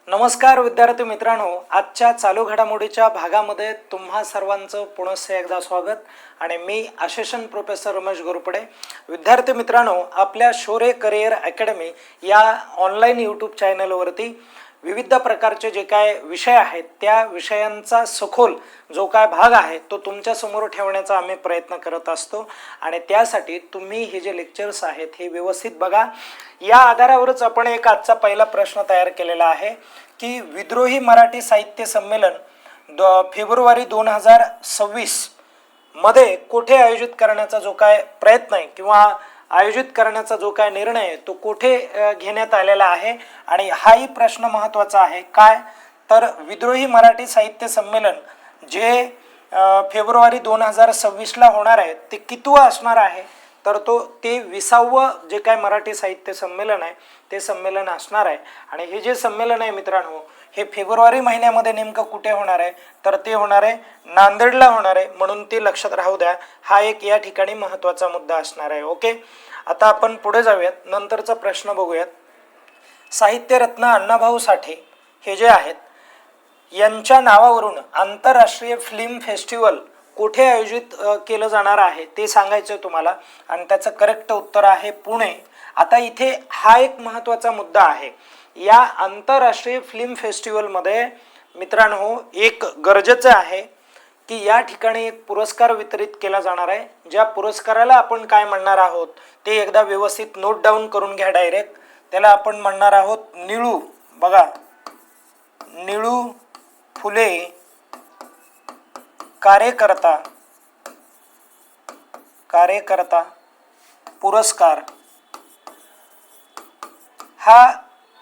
नमस्कार विद्यार्थी मित्रांनो, आजच्या चालू घडामोडीच्या भागामध्ये तुम्हा सर्वांचं पुनश्च एकदा स्वागत आणि मी असिस्टंट प्रोफेसर रमेश गोरपडे। विद्यार्थी मित्रांनो, आपल्या शौर्य करिअर अकॅडमी या ऑनलाईन यूट्यूब चॅनलवरती विविध प्रकारचे जे काय विषय आहेत त्या विषयांचा सखोल जो काय भाग आहे तो तुमच्या समोर ठेवण्याचा आम्ही प्रयत्न करत असतो आणि त्यासाठी तुम्ही हे जे लेक्चर्स आहेत हे व्यवस्थित बघा। या आधारावरच आपण एक आजचा पहिला प्रश्न तयार केलेला आहे की विद्रोही मराठी साहित्य संमेलन फेब्रुवारी 2026 मध्ये कुठे आयोजित करण्याचा जो काय प्रयत्न आहे किंवा आयोजित करण्याचा जो काय निर्णय आहे तो कुठे घेण्यात आलेला आहे आणि हाही प्रश्न महत्त्वाचा आहे। काय तर विद्रोही मराठी साहित्य संमेलन जे फेब्रुवारी 2026 ला होणार आहे ते कितवं असणार आहे तर ते 20वे जे काय मराठी साहित्य संमेलन आहे ते संमेलन असणार आहे। आणि हे जे संमेलन आहे मित्रांनो हे फेब्रुवारी महिन्यामध्ये नेमकं कुठे होणार आहे तर ते होणार आहे नांदेडला होणार आहे, म्हणून ते लक्षात राहू द्या। हा एक या ठिकाणी महत्त्वाचा मुद्दा असणार आहे। ओके, आता आपण पुढे जाऊयात, नंतरचा प्रश्न बघूयात। साहित्यरत्न अण्णाभाऊ साठे हे जे आहेत यांच्या नावावरून आंतरराष्ट्रीय फिल्म फेस्टिवल कुठे आयोजित केलं जाणार आहे ते सांगायचं तुम्हाला आणि त्याचं करेक्ट उत्तर आहे पुणे। आता इथे हा एक महत्त्वाचा मुद्दा आहे। या आंतरराष्ट्रीय फिल्म फेस्टिवलमध्ये मित्रांनो एक गरजेचं आहे की या ठिकाणी एक पुरस्कार वितरित केला जाणार आहे। ज्या पुरस्काराला आपण काय म्हणणार आहोत ते एकदा व्यवस्थित नोट डाऊन करून घ्या डायरेक्ट। त्याला आपण म्हणणार आहोत निळू, बघा, निळू फुले कार्यकर्ता पुरस्कार हा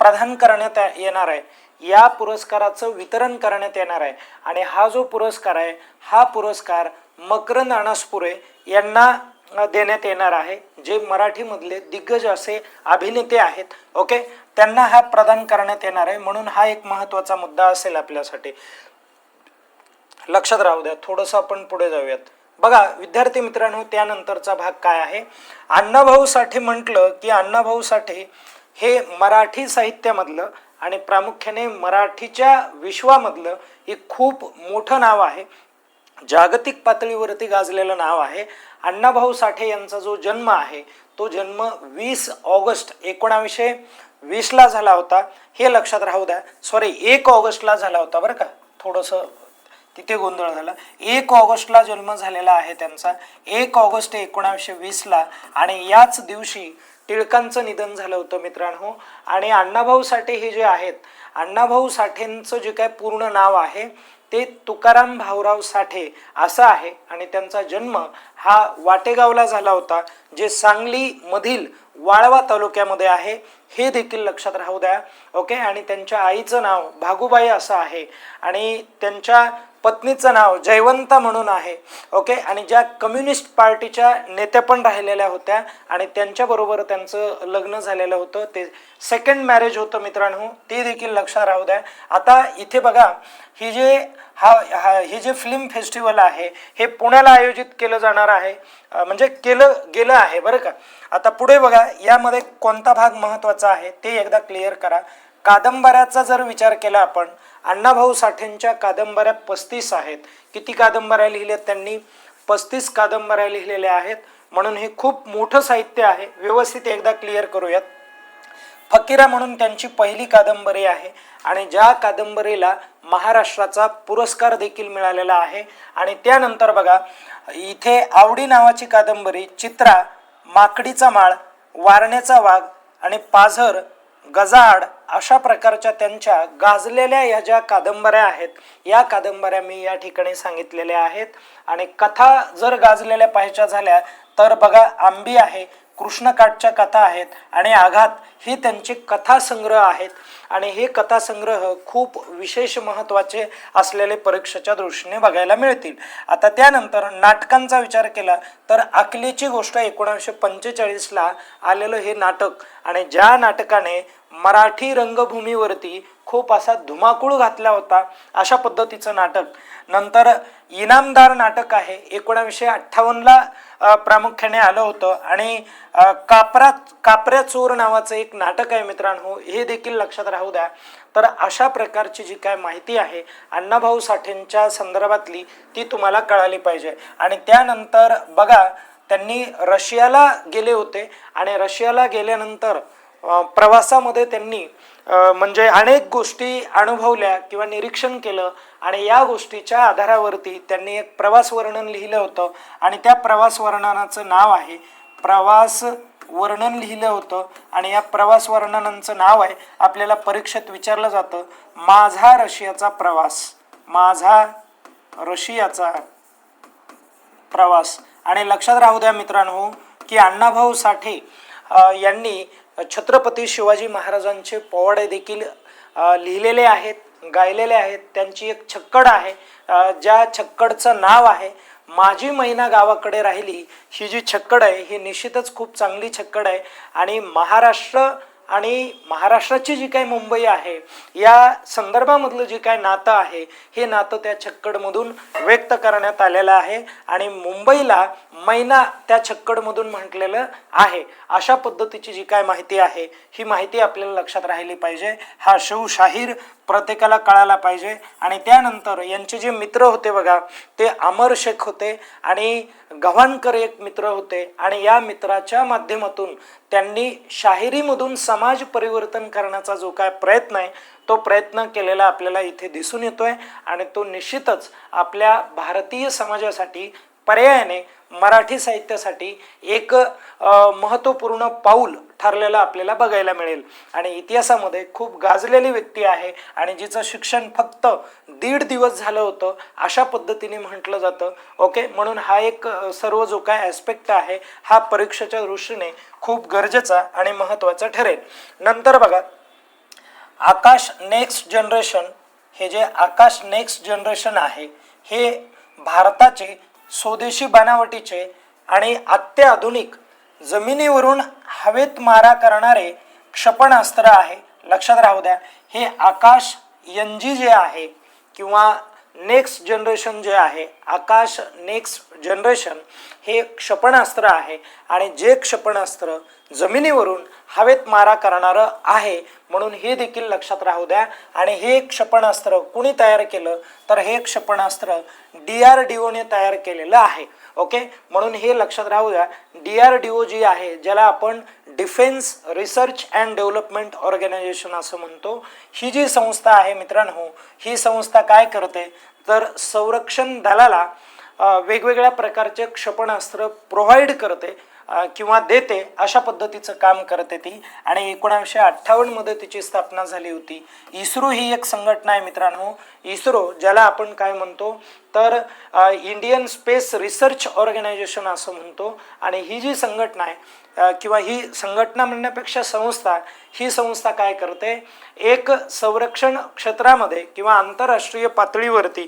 प्रदान करण्यात येणार आहे। या पुरस्काराचं वितरण करण्यात येणार आहे आणि हा जो पुरस्कार आहे हा पुरस्कार मकरंद अनासपुरे यांना देण्यात येणार आहे, जे मराठीमधले दिग्गज असे अभिनेते आहेत। ओके, त्यांना हा प्रदान करण्यात येणार आहे, म्हणून हा एक महत्त्वाचा मुद्दा असेल आपल्यासाठी, लक्षात राहू द्या। थोडंसं आपण पुढे जाऊयात। बघा विद्यार्थी मित्रांनो, त्यानंतरचा भाग काय आहे। अण्णाभाऊ साठे म्हटलं की अण्णाभाऊ साठे हे मराठी साहित्यामधलं आणि प्रामुख्याने मराठीच्या विश्वामधलं एक खूप मोठं नाव आहे, जागतिक पातळीवरती गाजलेलं नाव आहे। अण्णाभाऊ साठे यांचा जो जन्म आहे तो जन्म 20 ऑगस्ट 1920 ला झाला होता, हे लक्षात राहू द्या। सॉरी, 1 ऑगस्टला झाला होता बरं का, थोडंसं तिथे गोंधळ झाला। 1 ऑगस्टला जन्म झालेला आहे त्यांचा, 1 ऑगस्ट 1920 ला, आणि याच दिवशी टिळकांचं निधन झालं होतं मित्रांनो। आणि अण्णाभाऊ साठे हे जे आहेत, अण्णाभाऊ साठेंचं जे काय पूर्ण नाव आहे ते तुकाराम भाऊराव साठे असं आहे आणि त्यांचा जन्म हा वाटेगावला झाला होता, जे सांगली मधील वाळवा तालुक्यामध्ये आहे, हे देखील लक्षात राहू द्या। ओके, आणि त्यांच्या आईचं नाव भागुबाई असं आहे आणि त्यांच्या पत्नीचं नाव जयवंता म्हणून आहे। ओके, आणि ज्या कम्युनिस्ट पार्टीच्या नेत्या पण राहिलेल्या होत्या आणि त्यांच्याबरोबर त्यांचं लग्न झालेलं होतं, ते सेकंड मॅरेज होतं मित्रांनो, ते देखील लक्षात राहू द्या। आता इथे बघा, ही जे हे जे फिल्म फेस्टिवल आहे हे पुण्याला आयोजित केलं जाणार आहे, म्हणजे केलं गेलं आहे बरं का। आता पुढे बघा, यामध्ये कोणता भाग महत्त्वाचा आहे ते एकदा क्लिअर करा। कादंबऱ्याचा जर विचार केला आपण, अण्णाभाऊ साठेंच्या कादंबऱ्या 35 आहेत। किती कादंबऱ्या लिहिल्यात त्यांनी? 35 कादंबऱ्या लिहिलेल्या आहेत, म्हणून हे खूप मोठं साहित्य आहे। व्यवस्थित एकदा क्लिअर करूयात। फकीरा म्हणून त्यांची पहिली कादंबरी आहे आणि ज्या कादंबरीला महाराष्ट्राचा पुरस्कार देखील मिळालेला आहे। आणि त्यानंतर बघा इथे आवडी नावाची कादंबरी, चित्रा, माकडीचा माळ, वारण्याचा वाघ आणि पाझर, गजाआड अशा प्रकारच्या त्यांच्या गाजलेल्या या ज्या कादंबऱ्या आहेत या कादंबऱ्या मी या ठिकाणी सांगितलेल्या आहेत। आणि कथा जर गाजलेल्या पाहायच्या झाल्या तर बघा, आंबी आहे, कृष्णकाठच्या कथा आहेत आणि आघात हे त्यांचे कथासंग्रह आहेत आणि हे कथासंग्रह खूप विशेष महत्त्वाचे असलेले परीक्षेच्या दृष्टीने बघायला मिळतील। आता त्यानंतर नाटकांचा विचार केला तर अकलेची गोष्ट 1945 ला आलेलं हे नाटक, आणि ज्या नाटकाने मराठी रंगभूमीवरती खूप असा धुमाकूळ घातला होता अशा पद्धतीचं नाटक। नंतर इनामदार नाटक आहे 1958ला प्रामुख्याने आलं होतं. आणि कापऱ्या चोर नावाचं एक नाटक आहे मित्रांनो, हे देखील लक्षात राहू द्या. तर अशा प्रकारची जी काय माहिती आहे अण्णाभाऊ साठेंच्या संदर्भातली ती तुम्हाला कळाली पाहिजे. आणि त्यानंतर बघा, त्यांनी रशियाला गेले होते आणि रशियाला गेल्यानंतर प्रवासामध्ये त्यांनी म्हणजे अनेक गोष्टी अनुभवल्या किंवा निरीक्षण केलं आणि या गोष्टीच्या आधारावरती त्यांनी एक प्रवास वर्णन लिहिलं होतं. आणि त्या प्रवास वर्णनाचं नाव आहे प्रवास वर्णन लिहिलं होतं. आणि या प्रवास वर्णनाचं नाव आहे, आपल्याला परीक्षेत विचारलं जातं, माझा रशियाचा प्रवास. माझा रशियाचा प्रवास. आणि लक्षात राहू द्या मित्रांनो की अण्णाभाऊ साठे यांनी छत्रपती शिवाजी महाराजांचे पोवाडे देखील लिहिलेले आहेत, गायलेले आहेत. त्यांची एक छक्कड आहे, ज्या छक्कडचं नाव आहे माझी मैना गावाकडे राहिली. ही जी छक्कड आहे ही निश्चितच खूप चांगली छक्कड आहे. आणि महाराष्ट्राची जी काही मुंबई आहे या संदर्भामधलं जे काय नातं आहे हे नातं त्या छक्कडमधून व्यक्त करण्यात आलेलं आहे. आणि मुंबईला मैना त्या छक्कडमधून म्हटलेलं आहे. अशा पद्धतीची जी काय माहिती आहे ही माहिती आपल्याला लक्षात राहिली पाहिजे. हा शिवशाहीर प्रत्येकाला कळायला पाहिजे. आणि त्यानंतर यांचे जे मित्र होते बघा, ते अमर शेख होते आणि गव्हाणकर एक मित्र होते. आणि या मित्राच्या माध्यमातून त्यांनी शाहिरीमधून समाज परिवर्तन करण्याचा जो काय प्रयत्न आहे तो प्रयत्न केलेला आपल्याला इथे दिसून येतोय. आणि तो निश्चितच आपल्या भारतीय समाजासाठी पर्यायाने मराठी साहित्यासाठी एक महत्त्वपूर्ण पाऊल ठरलेलं आपल्याला बघायला मिळेल. आणि इतिहासामध्ये खूप गाजलेली व्यक्ती आहे आणि जिचं शिक्षण फक्त 1.5 दिवस झालं होतं अशा पद्धतीने म्हटलं जातं. ओके, म्हणून हा एक सर्व जो काय ॲस्पेक्ट आहे हा परीक्षेच्या दृष्टीने खूप गरजेचा आणि महत्त्वाचा ठरेल. नंतर बघा, आकाश नेक्स्ट जनरेशन. हे जे आकाश नेक्स्ट जनरेशन आहे हे भारताचे स्वदेशी बनावटीचे आणि अत्याधुनिक जमिनीवरून हवेत मारा करणारे क्षेपणास्त्र आहे. लक्षात राहू द्या, हे आकाश NG जे आहे किंवा नेक्स्ट जनरेशन जे आहे, आकाश नेक्स्ट जनरेशन हे क्षेपणास्त्र आहे. आणि जे क्षेपणास्त्र जमिनीवरून हवेत मारा करणारं आहे, म्हणून हे देखील लक्षात राहू द्या. आणि हे क्षेपणास्त्र कुणी तयार केलं तर हे क्षेपणास्त्र DRDOने तयार केलेलं आहे. ओके, म्हणून हे लक्षात राहू द्या. DRDO जी आहे, ज्याला आपण defence research and development organisation असं म्हणतो, ही जी संस्था आहे मित्रांनो, ही संस्था काय करते तर संरक्षण दलाला वेगवेगळ्या प्रकारचे क्षेपणास्त्र प्रोव्हाइड करते किंवा देते, अशा पद्धतीचं काम करते ती. आणि 1958 मध्ये तिची स्थापना झाली होती. इस्रो ही एक संघटना आहे मित्रांनो. इस्रो ज्याला आपण काय म्हणतो तर इंडियन स्पेस रिसर्च ऑर्गनायझेशन असं म्हणतो. आणि ही जी संघटना आहे किंवा ही संघटना म्हणण्यापेक्षा संस्था, ही संस्था काय करते, एक संरक्षण क्षेत्रामध्ये किंवा आंतरराष्ट्रीय पातळीवरती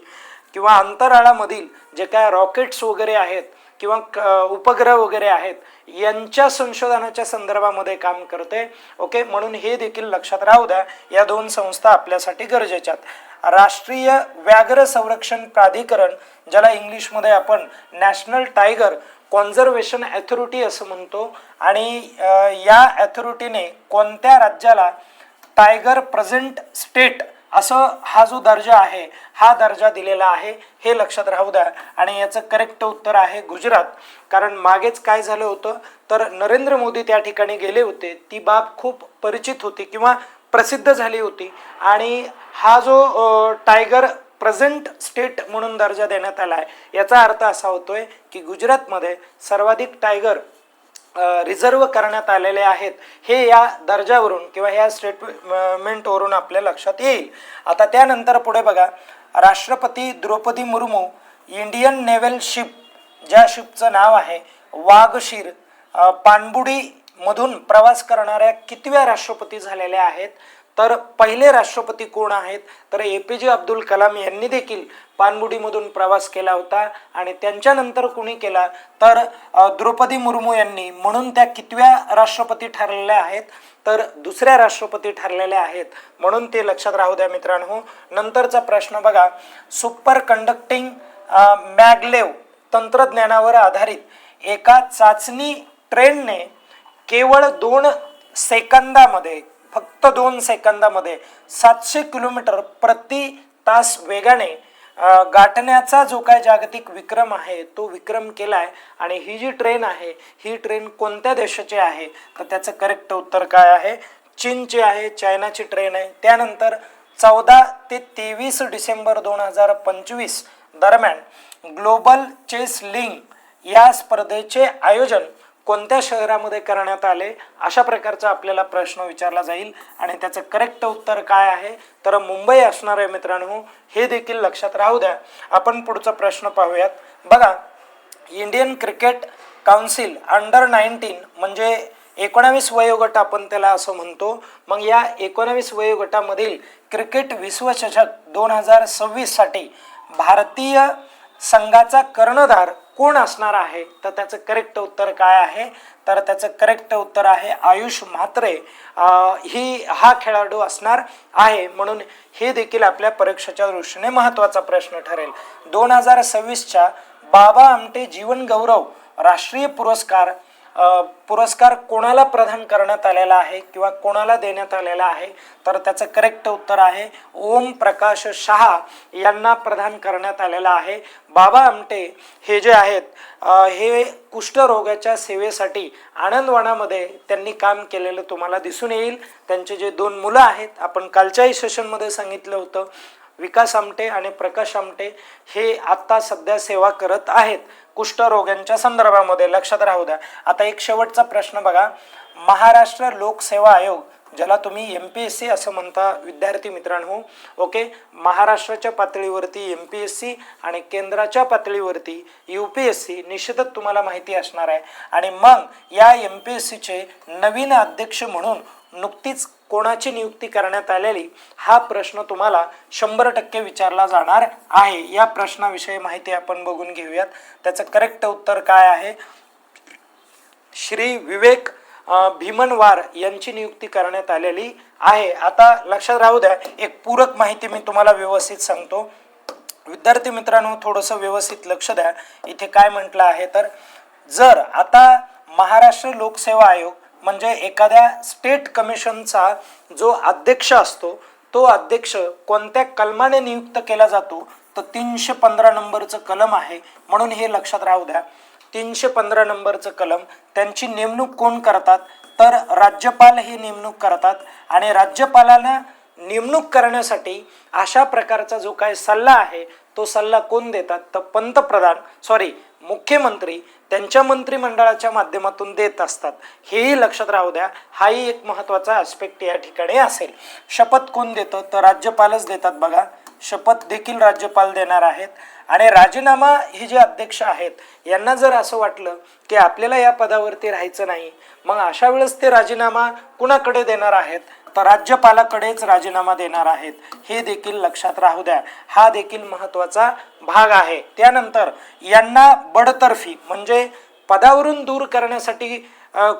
किंवा अंतराळामधील जे काय रॉकेट्स वगैरे आहेत किंवा उपग्रह वगैरे आहेत यांच्या संशोधनाच्या संदर्भामध्ये काम करते. ओके, म्हणून हे देखील लक्षात राहू द्या. या दोन संस्था आपल्यासाठी गरजेच्या आहेत. राष्ट्रीय व्याघ्र संरक्षण प्राधिकरण, ज्याला इंग्लिशमध्ये आपण नॅशनल टायगर कॉन्झर्वेशन अथॉरिटी असं म्हणतो. आणि या अथॉरिटीने कोणत्या राज्याला टायगर प्रेझेंट स्टेट असं हा जो दर्जा आहे हा दर्जा दिलेला आहे, हे लक्षात राहू द्या. आणि याचं करेक्ट उत्तर आहे गुजरात. कारण मागेच काय झालं होतं तर नरेंद्र मोदी त्या ठिकाणी गेले होते, ती बाब खूप परिचित होती किंवा प्रसिद्ध झाली होती. आणि हा जो टायगर प्रेझेंट स्टेट म्हणून दर्जा देण्यात आला आहे याचा अर्थ असा होतोय की गुजरातमध्ये सर्वाधिक टायगर रिझर्व करण्यात आलेले आहेत, हे या दर्जावरून किंवा या स्टेटमेंटवरून आपल्या लक्षात येईल. आता त्यानंतर पुढे बघा, राष्ट्रपती Droupadi Murmu Indian naval ship, ज्या शिपचं नाव आहे वाघशीर, पाणबुडी मधून प्रवास करणाऱ्या कितव्या राष्ट्रपती झालेल्या आहेत तर पहिले राष्ट्रपती कोण आहेत, तर APJ अब्दुल कलाम यांनी देखील पाणबुडीमधून प्रवास केला होता. आणि त्यांच्यानंतर कुणी केला, तर द्रौपदी मुर्मू यांनी. म्हणून त्या कितव्या राष्ट्रपती ठरलेल्या आहेत, तर दुसऱ्या राष्ट्रपती ठरलेल्या आहेत. म्हणून ते लक्षात राहू द्या मित्रांनो. नंतरचा प्रश्न बघा, सुपर कंडक्टिंग मॅग्लेव तंत्रज्ञानावर आधारित एका चाचणी ट्रेनने केवळ 2 सेकंदामध्ये, फक्त 2 सेकंदामध्ये 700 किलोमीटर प्रति तास वेगाने गाठण्याचा जो काय जागतिक विक्रम आहे तो विक्रम केलाय. आणि ही जी ट्रेन आहे, ही ट्रेन कोणत्या देशाची आहे, तर त्याचं करेक्ट उत्तर काय आहे, चीनची आहे, चायनाची ट्रेन आहे. त्यानंतर 14 ते 23 डिसेंबर 2025 दरम्यान ग्लोबल चेस लीग या स्पर्धेचे आयोजन कोणत्या शहरामध्ये करण्यात आले, अशा प्रकारचा आपल्याला प्रश्न विचारला जाईल. आणि त्याचं करेक्ट उत्तर काय आहे, तर मुंबई असणार आहे मित्रांनो. हे देखील लक्षात राहू द्या. आपण पुढचा प्रश्न पाहूयात. बघा, इंडियन क्रिकेट काउन्सिल अंडर-19 म्हणजे 19 वयोगट आपण त्याला असं म्हणतो. मग या 19 वयोगटामधील क्रिकेट विश्वचषक 2026 साठी भारतीय संघाचा कर्णधार कोण असणार आहे, तर त्याचं करेक्ट उत्तर काय आहे, तर त्याचं करेक्ट उत्तर आहे आयुष म्हात्रे. हा खेळाडू असणार आहे. म्हणून हे देखील आपल्या परीक्षेच्या दृष्टीने महत्त्वाचा प्रश्न ठरेल. 2026च्या बाबा आमटे जीवन गौरव राष्ट्रीय पुरस्कार कोणाला प्रदान करण्यात आलेला आहे किंवा कोणाला देण्यात आलेला आहे, तर त्याचं करेक्ट उत्तर आहे ओम प्रकाश शहा यांना प्रदान करण्यात आलेला आहे. बाबा आमटे हे जे आहेत, हे कुष्ठरोगाच्या सेवेसाठी आनंदवानामध्ये त्यांनी काम केलेलं तुम्हाला दिसून येईल. त्यांचे जे 2 मुलं आहेत, आपण कालच्याही सेशनमध्ये सांगितलं होतं, विकास आमटे आणि प्रकाश आमटे, हे आता सध्या सेवा करत आहेत कुष्ठरोग्यांच्या संदर्भामध्ये. लक्षात राहू द्या. आता एक शेवटचा प्रश्न बघा, महाराष्ट्र लोकसेवा आयोग, ज्याला तुम्ही MPSC असं म्हणता विद्यार्थी मित्रांनो. ओके, महाराष्ट्राच्या पातळीवरती MPSC आणि केंद्राच्या पातळीवरती UPSC निश्चितच तुम्हाला माहिती असणार आहे. आणि मग या MPSCचे नवीन अध्यक्ष म्हणून नुकतीच कोणाची नियुक्ती करण्यात आलेली, हा प्रश्न तुम्हाला 100% विचारला जाणार आहे. या प्रश्नाविषयी माहिती आपण बघून घेऊयात. त्याचं करेक्ट उत्तर काय आहे, श्री विवेक भीमनवार यांची नियुक्ती करण्यात आलेली आहे. आता लक्षात राहू द्या, एक पूरक माहिती मी तुम्हाला व्यवस्थित सांगतो. विद्यार्थी मित्रांनो, थोडंसं व्यवस्थित लक्ष द्या. इथे काय म्हटलं आहे, तर जर आता महाराष्ट्र लोकसेवा आयोग म्हणजे एखाद्या स्टेट कमिशनचा जो अध्यक्ष असतो, तो अध्यक्ष कोणत्या कलमाने नियुक्त केला जातो, तर 315 नंबरचं कलम आहे. म्हणून हे लक्षात राहू द्या, 315 नंबरचं कलम. त्यांची नेमणूक कोण करतात, तर राज्यपाल ही नेमणूक करतात. आणि राज्यपालांना नेमणूक करण्यासाठी अशा प्रकारचा जो काही सल्ला आहे, तो सल्ला कोण देतात, तर मुख्यमंत्री त्यांच्या मंत्रिमंडळाच्या माध्यमातून देत असतात. हेही लक्षात राहू द्या. हाही एक महत्त्वाचा ॲस्पेक्ट या ठिकाणी असेल. शपथ कोण देतं, तर राज्यपालच देतात. बघा, शपथ देखील राज्यपाल देणार आहेत. आणि राजीनामा हे जे अध्यक्ष आहेत, यांना जर असं वाटलं की आपल्याला या पदावरती राहायचं नाही, मग अशा वेळेस ते राजीनामा कुणाकडे देणार आहेत, तर राज्यपालाकडेच राजीनामा देणार आहेत. हे देखील लक्षात राहू द्या. हा देखील महत्त्वाचा भाग आहे. त्यानंतर यांना बडतर्फी म्हणजे पदावरून दूर करण्यासाठी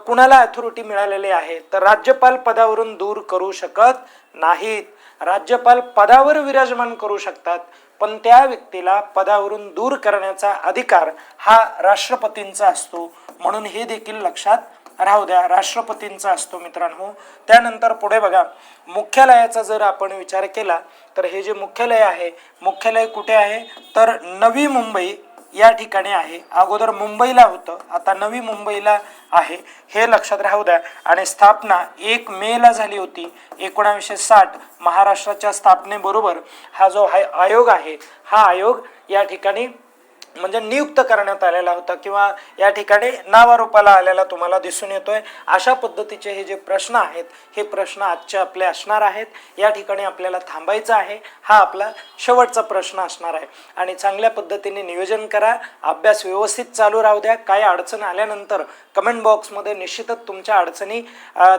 कुणाला अथॉरिटी मिळालेली आहे, तर राज्यपाल पदावरून दूर करू शकत नाहीत. राज्यपाल पदावर विराजमान करू शकतात, पण त्या व्यक्तीला पदावरून दूर करण्याचा अधिकार हा राष्ट्रपतींचा असतो. म्हणून हे देखील लक्षात राहू द्या, राष्ट्रपतींचा असतो मित्रांनो. त्यानंतर पुढे बघा, मुख्यालयाचा जर आपण विचार केला, तर हे जे मुख्यालय आहे, मुख्यालय कुठे आहे, तर नवी मुंबई या ठिकाणी आहे. अगोदर मुंबईला होतं, आता नवी मुंबईला आहे. हे लक्षात राहू द्या. आणि स्थापना 1 मेला झाली होती 1960. महाराष्ट्राच्या स्थापनेबरोबर हा जो आयोग आहे, हा आयोग या ठिकाणी म्हणजे नियुक्त करण्यात आलेला होता किंवा या ठिकाणी नावारूपाला आलेला तुम्हाला दिसून येतोय. अशा पद्धतीचे हे जे प्रश्न आहेत हे प्रश्न आजचे आपले असणार आहेत. या ठिकाणी आपल्याला थांबायचं आहे. हा आपला शेवटचा प्रश्न असणार आहे आणि चांगल्या पद्धतीने नियोजन करा. अभ्यास व्यवस्थित चालू राहू द्या. काही अडचण आल्यानंतर कमेंट बॉक्समध्ये निश्चितच तुमच्या अडचणी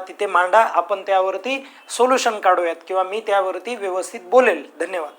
तिथे मांडा. आपण त्यावरती सोल्युशन काढूयात किंवा मी त्यावरती व्यवस्थित बोलेल. धन्यवाद.